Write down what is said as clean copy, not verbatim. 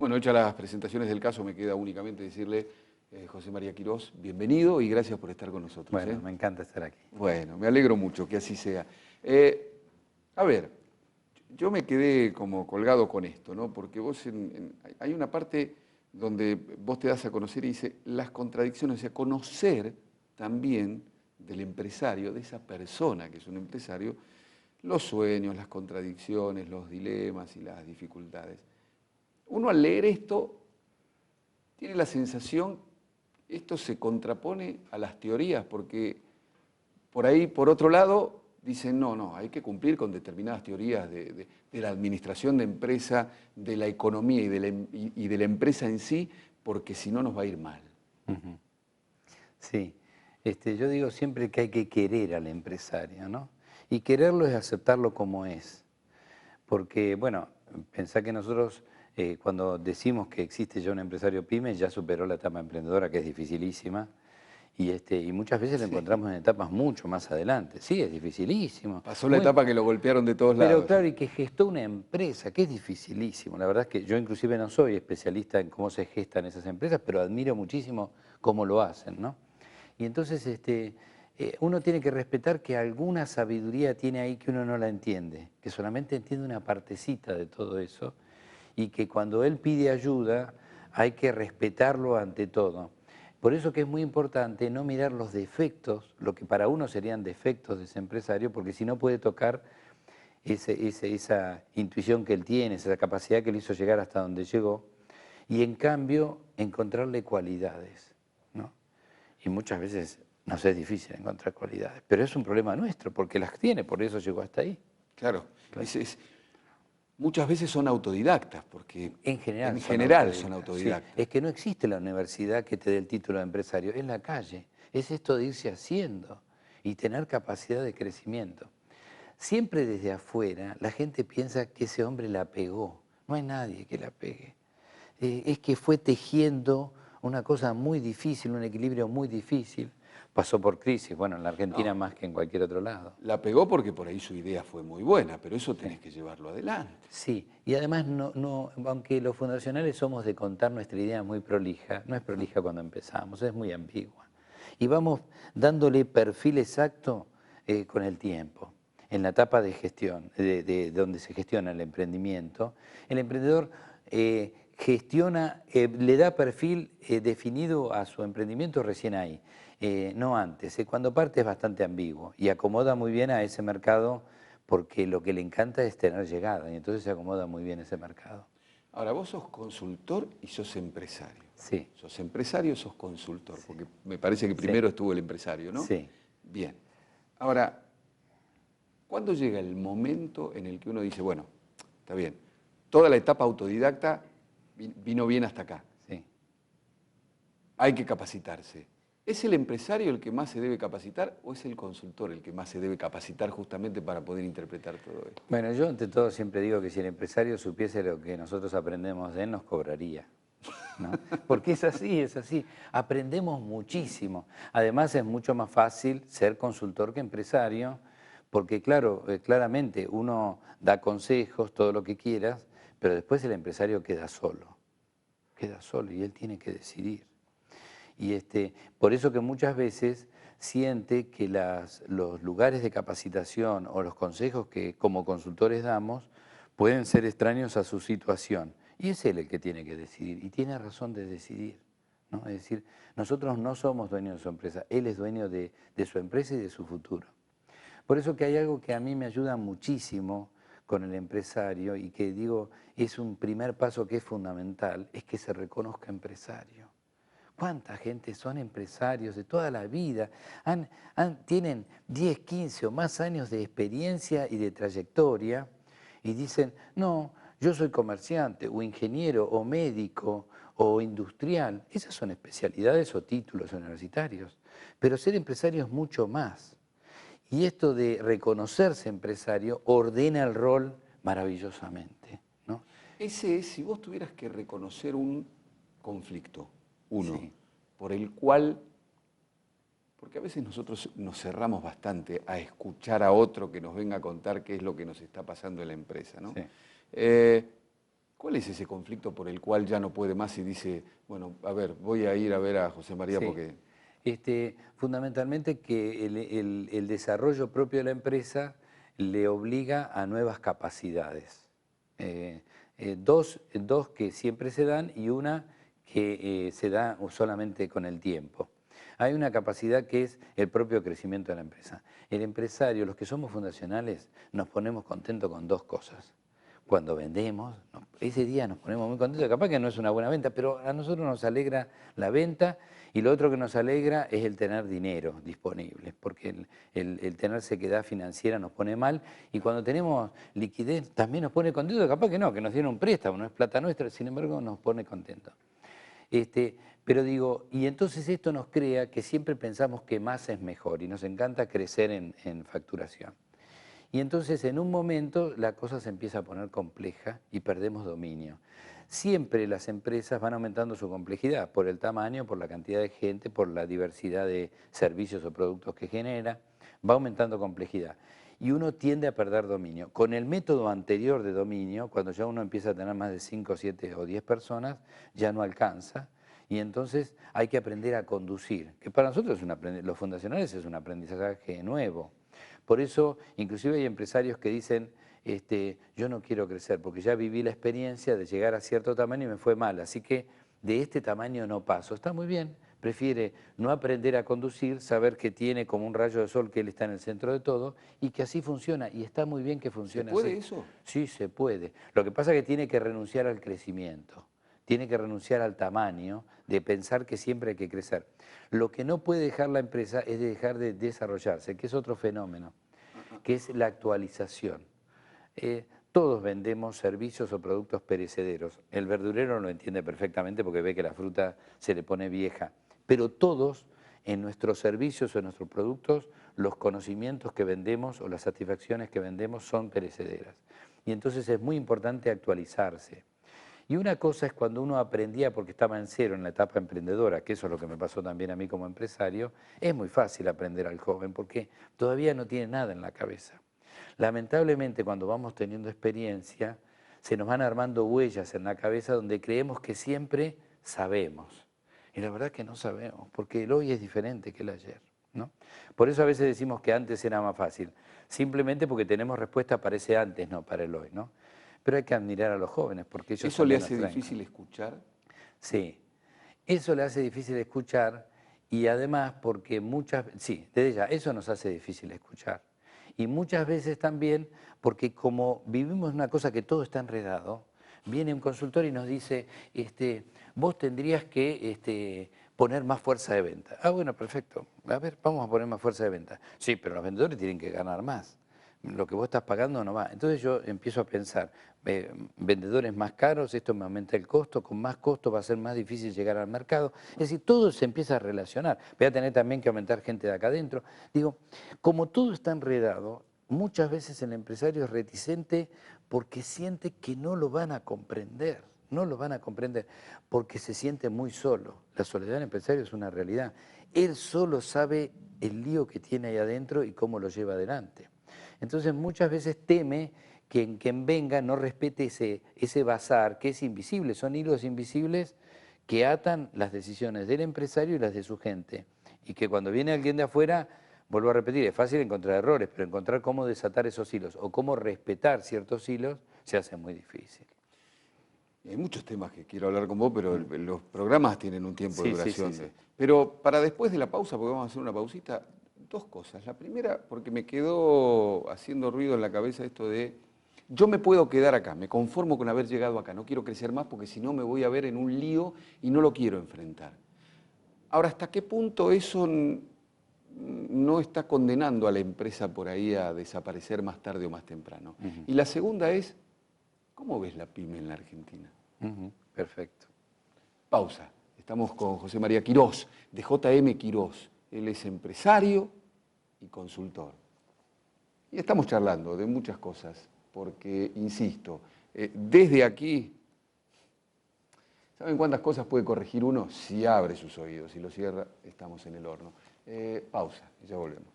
Bueno, hechas las presentaciones del caso, me queda únicamente decirle, José María Quirós, bienvenido y gracias por estar con nosotros. Bueno, me encanta estar aquí. Bueno, me alegro mucho que así sea. A ver, yo me quedé como colgado con esto, ¿no? Porque vos hay una parte donde vos te das a conocer y dice las contradicciones, o sea, conocer también del empresario, de esa persona que es un empresario, los sueños, las contradicciones, los dilemas y las dificultades. Uno al leer esto tiene la sensación, esto se contrapone a las teorías, porque por ahí, por otro lado, dicen, no, hay que cumplir con determinadas teorías de la administración de empresa, de la economía y de la empresa en sí, porque si no nos va a ir mal. Uh-huh. Sí, yo digo siempre que hay que querer al empresario, ¿no? Y quererlo es aceptarlo como es. Porque, bueno, pensá que nosotros cuando decimos que existe ya un empresario pyme, ya superó la etapa emprendedora, que es dificilísima, y muchas veces lo encontramos en etapas mucho más adelante. Sí, es dificilísimo. Pasó la etapa que lo golpearon de todos Pero lados. claro, y que gestó una empresa, que es dificilísimo. La verdad es que yo inclusive no soy especialista en cómo se gestan esas empresas, pero admiro muchísimo cómo lo hacen, ¿no? Y entonces uno tiene que respetar que alguna sabiduría tiene ahí que uno no la entiende, que solamente entiende una partecita de todo eso, y que cuando él pide ayuda hay que respetarlo ante todo. Por eso que es muy importante no mirar los defectos, lo que para uno serían defectos de ese empresario, porque si no puede tocar esa intuición que él tiene, esa capacidad que le hizo llegar hasta donde llegó, y en cambio encontrarle cualidades, ¿no? Y muchas veces nos es difícil encontrar cualidades, pero es un problema nuestro, porque las tiene, por eso llegó hasta ahí. Claro, muchas veces son autodidactas, porque En general, son Sí, autodidactas. es que no existe la universidad que te dé el título de empresario, es la calle, es esto de irse haciendo y tener capacidad de crecimiento. Siempre desde afuera la gente piensa que ese hombre la pegó, no hay nadie que la pegue. Es que fue tejiendo una cosa muy difícil, un equilibrio muy difícil, pasó por crisis, bueno, en la Argentina No, más que en cualquier otro lado. la pegó porque por ahí su idea fue muy buena, pero eso tenés Sí. que llevarlo adelante. Sí, y además, aunque los fundacionales somos de contar nuestra idea muy prolija, no es prolija cuando empezamos, es muy ambigua. Y vamos dándole perfil exacto con el tiempo. En la etapa de gestión, de donde se gestiona el emprendedor gestiona, le da perfil definido a su emprendimiento recién ahí, no antes. Cuando parte es bastante ambiguo y acomoda muy bien a ese mercado porque lo que le encanta es tener llegada y entonces se acomoda muy bien ese mercado. Ahora, vos sos consultor y sos empresario. Sí. Sos empresario, sos consultor, Sí. porque me parece que primero estuvo el empresario, ¿no? Sí. Bien. Ahora, ¿cuándo llega el momento en el que uno dice, bueno, está bien, toda la etapa autodidacta vino bien hasta acá, Sí. hay que capacitarse? ¿Es el empresario el que más se debe capacitar o es el consultor el que más se debe capacitar justamente para poder interpretar todo esto? Bueno, yo ante todo siempre digo que si el empresario supiese lo que nosotros aprendemos de él, nos cobraría, ¿no? Porque es así, aprendemos muchísimo. Además es mucho más fácil ser consultor que empresario, porque claro, claramente uno da consejos, todo lo que quieras, pero después el empresario queda solo y él tiene que decidir. Y por eso que muchas veces siente que los lugares de capacitación o los consejos que como consultores damos pueden ser extraños a su situación. Y es él el que tiene que decidir, y tiene razón de decidir, ¿no? Es decir, nosotros no somos dueños de su empresa, él es dueño de su empresa y de su futuro. Por eso que hay algo que a mí me ayuda muchísimo con el empresario y que digo es un primer paso que es fundamental, es que se reconozca empresario. ¿Cuánta gente son empresarios de toda la vida? Tienen 10, 15 o más años de experiencia y de trayectoria y dicen, no, yo soy comerciante o ingeniero o médico o industrial. Esas son especialidades o títulos universitarios. Pero ser empresario es mucho más. Y esto de reconocerse empresario ordena el rol maravillosamente, ¿no? Ese es, si vos tuvieras que reconocer un conflicto, uno, Sí. por el cual, porque a veces nosotros nos cerramos bastante a escuchar a otro que nos venga a contar qué es lo que nos está pasando en la empresa, ¿no? Sí. ¿Cuál ¿Cuál es ese conflicto por el cual ya no puede más y dice, bueno, a ver, voy a ir a ver a José María Sí. porque... Fundamentalmente que el desarrollo propio de la empresa le obliga a nuevas capacidades. Dos que siempre se dan y una que se da solamente con el tiempo. Hay una capacidad que es el propio crecimiento de la empresa. El empresario, los que somos fundacionales, nos ponemos contentos con dos cosas. Cuando vendemos, ese día nos ponemos muy contentos, capaz que no es una buena venta, pero a nosotros nos alegra la venta y lo otro que nos alegra es el tener dinero disponible, porque el tener sequedad financiera nos pone mal y cuando tenemos liquidez también nos pone contentos, capaz que no, que nos dieron un préstamo, no es plata nuestra, sin embargo nos pone contentos. Pero digo, y entonces esto nos crea que siempre pensamos que más es mejor y nos encanta crecer en facturación. Y entonces en un momento la cosa se empieza a poner compleja y perdemos dominio. Siempre las empresas van aumentando su complejidad por el tamaño, por la cantidad de gente, por la diversidad de servicios o productos que genera, va aumentando complejidad. Y uno tiende a perder dominio. Con el método anterior de dominio, cuando ya uno empieza a tener más de 5, 7 o 10 personas, ya no alcanza. Y entonces hay que aprender a conducir, que para nosotros los fundacionales es un aprendizaje nuevo. Por eso, inclusive hay empresarios que dicen, yo no quiero crecer porque ya viví la experiencia de llegar a cierto tamaño y me fue mal, así que de este tamaño no paso. Está muy bien, prefiere no aprender a conducir, saber que tiene como un rayo de sol que él está en el centro de todo y que así funciona, y está muy bien que funcione así. ¿Se puede eso? Sí, se puede. Lo que pasa es que tiene que renunciar al crecimiento, tiene que renunciar al tamaño de pensar que siempre hay que crecer. Lo que no puede dejar la empresa es de dejar de desarrollarse, que es otro fenómeno, que es la actualización. Todos vendemos servicios o productos perecederos. El verdurero lo entiende perfectamente porque ve que la fruta se le pone vieja. Pero todos en nuestros servicios o en nuestros productos, los conocimientos que vendemos o las satisfacciones que vendemos son perecederas. Y entonces es muy importante actualizarse. Y una cosa es cuando uno aprendía porque estaba en cero en la etapa emprendedora, que eso es lo que me pasó también a mí como empresario, es muy fácil aprender al joven porque todavía no tiene nada en la cabeza. Lamentablemente cuando vamos teniendo experiencia, se nos van armando huellas en la cabeza donde creemos que siempre sabemos. Y la verdad es que no sabemos, porque el hoy es diferente que el ayer, ¿no? Por eso a veces decimos que antes era más fácil, simplemente porque tenemos respuesta para ese antes, no para el hoy, ¿no? Pero hay que admirar a los jóvenes porque ellos ¿Eso le también nos hace traen. difícil escuchar? Sí, eso le hace difícil escuchar y además porque sí, desde ya, eso nos hace difícil escuchar. Y muchas veces también porque como vivimos una cosa que todo está enredado, viene un consultor y nos dice, vos tendrías que poner más fuerza de venta. Ah, bueno, perfecto. A ver, vamos a poner más fuerza de venta. Sí, pero los vendedores tienen que ganar más. Lo que vos estás pagando no va. Entonces yo empiezo a pensar, vendedores más caros, esto me aumenta el costo, con más costo va a ser más difícil llegar al mercado. Es decir, todo se empieza a relacionar. Voy a tener también que aumentar gente de acá adentro. Digo, como todo está enredado, muchas veces el empresario es reticente porque siente que no lo van a comprender. No lo van a comprender porque se siente muy solo. La soledad del empresario es una realidad. Él solo sabe el lío que tiene ahí adentro y cómo lo lleva adelante. Entonces muchas veces teme que quien venga no respete ese bazar que es invisible, son hilos invisibles que atan las decisiones del empresario y las de su gente. Y que cuando viene alguien de afuera, vuelvo a repetir, es fácil encontrar errores, pero encontrar cómo desatar esos hilos o cómo respetar ciertos hilos se hace muy difícil. Hay muchos temas que quiero hablar con vos, pero los programas tienen un tiempo de Sí, sí, duración. sí, sí. Pero para después de la pausa, porque vamos a hacer una pausita, dos cosas. La primera, porque me quedó haciendo ruido en la cabeza esto de, yo me puedo quedar acá, me conformo con haber llegado acá, no quiero crecer más porque si no me voy a ver en un lío y no lo quiero enfrentar. Ahora, ¿hasta qué punto eso no está condenando a la empresa por ahí a desaparecer más tarde o más temprano? Y la segunda es, ¿cómo ves la pyme en la Argentina? Perfecto. Pausa. Estamos con José María Quirós, de JM Quirós. Él es empresario y consultor. Y estamos charlando de muchas cosas, porque, insisto, desde aquí, ¿saben cuántas cosas puede corregir uno? Si abre sus oídos, si los cierra, estamos en el horno. Pausa y ya volvemos.